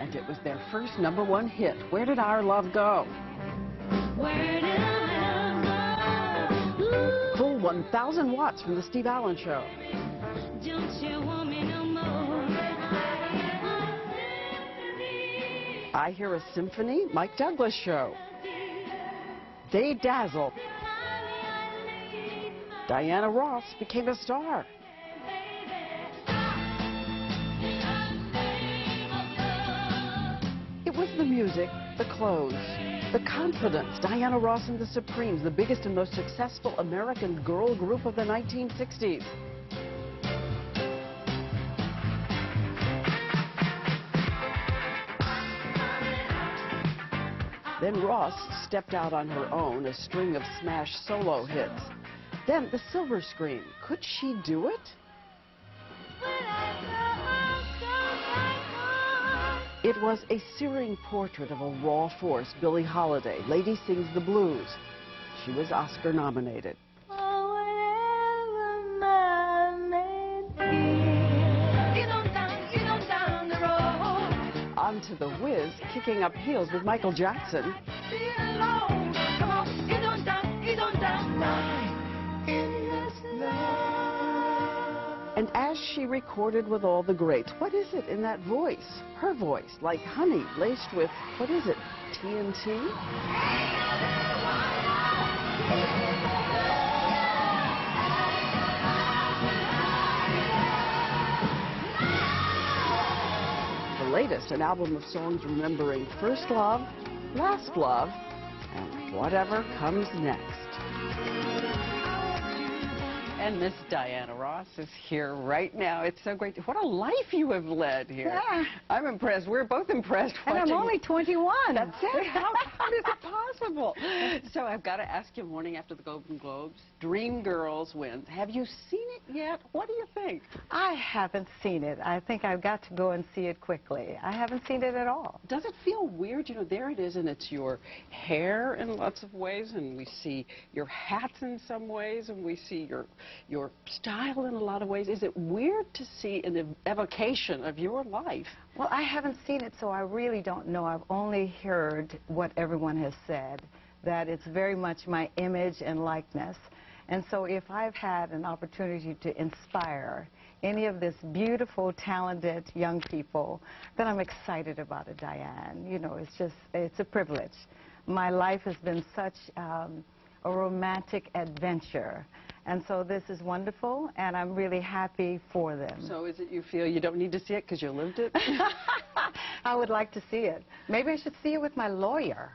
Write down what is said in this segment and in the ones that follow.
And it was their first #1 hit. Where Did Our Love Go? Where did our love go? Full 1,000 watts from the Steve Allen Show. Don't you want me no more? I Hear a Symphony, Mike Douglas Show. They Dazzle. Diana Ross became a star. It was the music, the clothes, the confidence. Diana Ross and the Supremes, the biggest and most successful American girl group of the 1960s. Then Ross stepped out on her own, a string of smash solo hits. Then the silver screen. Could she do it? It was a searing portrait of a raw force, Billie Holiday. Lady Sings the Blues. She was Oscar nominated. On to The Whiz, Kicking Up Heels with Michael Jackson. And as she recorded with all the greats, what is it in that voice? Her voice, like honey laced with, what is it, TNT? The latest, an album of songs remembering first love, last love, and whatever comes next. And Miss Diana Ross is here right now. It's so great. What a life you have led here. Yeah. I'm impressed. We're both impressed. And I'm only 21. That's it. How is it possible? So I've got to ask you, morning after the Golden Globes, Dreamgirls wins. Have you seen it yet? What do you think? I haven't seen it. I think I've got to go and see it quickly. I haven't seen it at all. Does it feel weird? You know, there it is, and it's your hair in lots of ways, and we see your hats in some ways, and we see your style in a lot of ways. Is it weird to see an evocation of your life? Well, I haven't seen it, so I really don't know. I've only heard what everyone has said, that it's very much my image and likeness. And so if I've had an opportunity to inspire any of this beautiful, talented young people, then I'm excited about it, Diane. You know, it's a privilege. My life has been such a romantic adventure. And so this is wonderful, and I'm really happy for them. So is it you feel you don't need to see it because you lived it? I would like to see it. Maybe I should see it with my lawyer.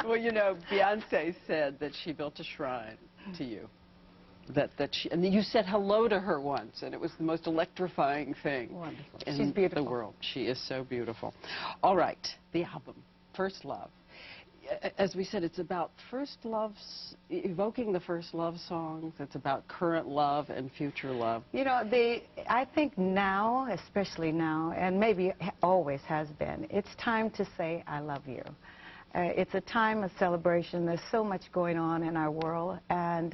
Well, you know, Beyonce said that she built a shrine to you. And you said hello to her once, and it was the most electrifying thing. Wonderful. In She's beautiful. the world. She is so beautiful. All right, the album, First Love. As we said, it's about first loves, evoking the first love songs. It's about current love and future love. You know, I think now, especially now, and maybe always has been, it's time to say, I love you. It's a time of celebration. There's so much going on in our world, and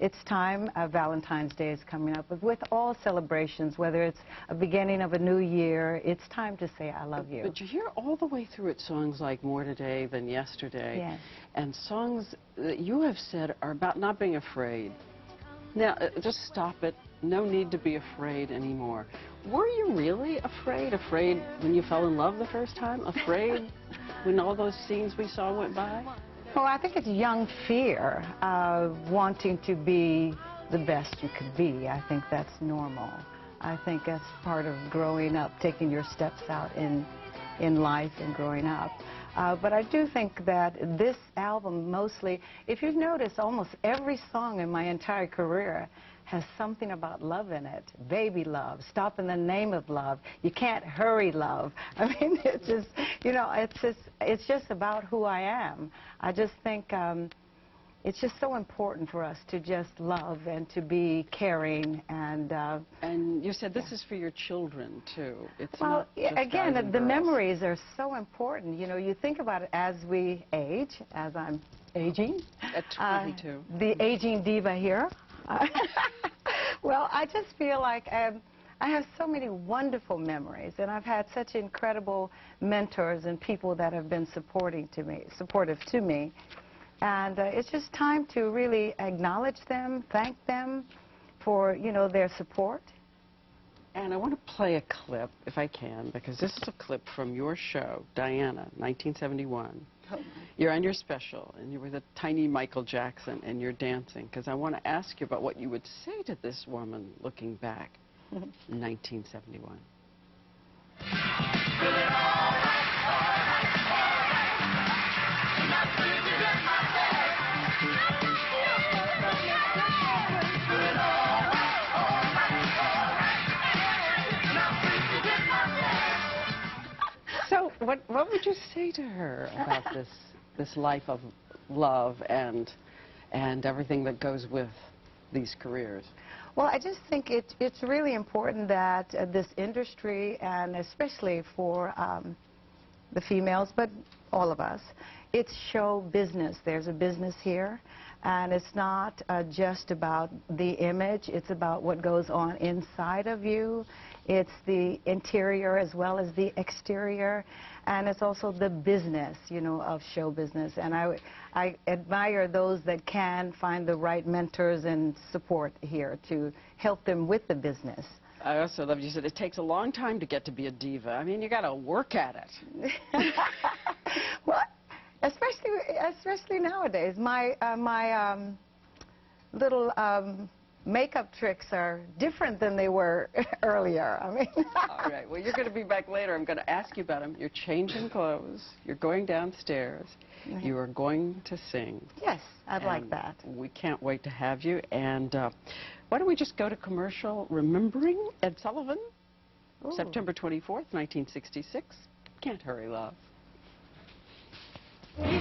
it's time. Valentine's Day is coming up. But with all celebrations, whether it's a beginning of a new year, it's time to say, I love you. But you hear all the way through it songs like More Today Than Yesterday. Yes. And songs that you have said are about not being afraid. Now, just stop it. No need to be afraid anymore. Were you really afraid? Afraid when you fell in love the first time? Afraid when all those scenes we saw went by? Well, I think it's young fear, wanting to be the best you could be. I think that's normal. I think that's part of growing up, taking your steps out in life and growing up. But I do think that this album mostly, if you've noticed, almost every song in my entire career has something about love in it. Baby love, Stop in the Name of Love, You Can't Hurry Love. I mean, it's just, you know, it's just about who I am. I just think it's just so important for us to just love and to be caring and you said this is for your children too. It's well, not just again, guys and the girls. memories are so important. You know, you think about it as we age, as I'm aging. At 22. The aging diva here. Well, I just feel like I have so many wonderful memories, and I've had such incredible mentors and people that have been supportive to me. And it's just time to really acknowledge them, thank them for, you know, their support. And I want to play a clip, if I can, because this is a clip from your show, Diana, 1971. Oh. You're on your special, and you're with a tiny Michael Jackson, and you're dancing, because I want to ask you about what you would say to this woman looking back in 1971. So what would you say to her about this life of love and everything that goes with these careers? Well, I just think it's really important that this industry, and especially for the females, but all of us, it's show business. There's a business here, and it's not just about the image. It's about what goes on inside of you. It's the interior as well as the exterior, and it's also the business, you know, of show business. And I admire those that can find the right mentors and support here to help them with the business. I also loved you said it takes a long time to get to be a diva. I mean, you got to work at it. Well, especially nowadays, my little makeup tricks are different than they were earlier. I mean. All right. Well, you're going to be back later. I'm going to ask you about them. You're changing clothes. You're going downstairs. You are going to sing. Yes, I'd like that. We can't wait to have you. And why don't we just go to commercial? Remembering Ed Sullivan, Ooh. September 24th, 1966. Can't hurry, love. You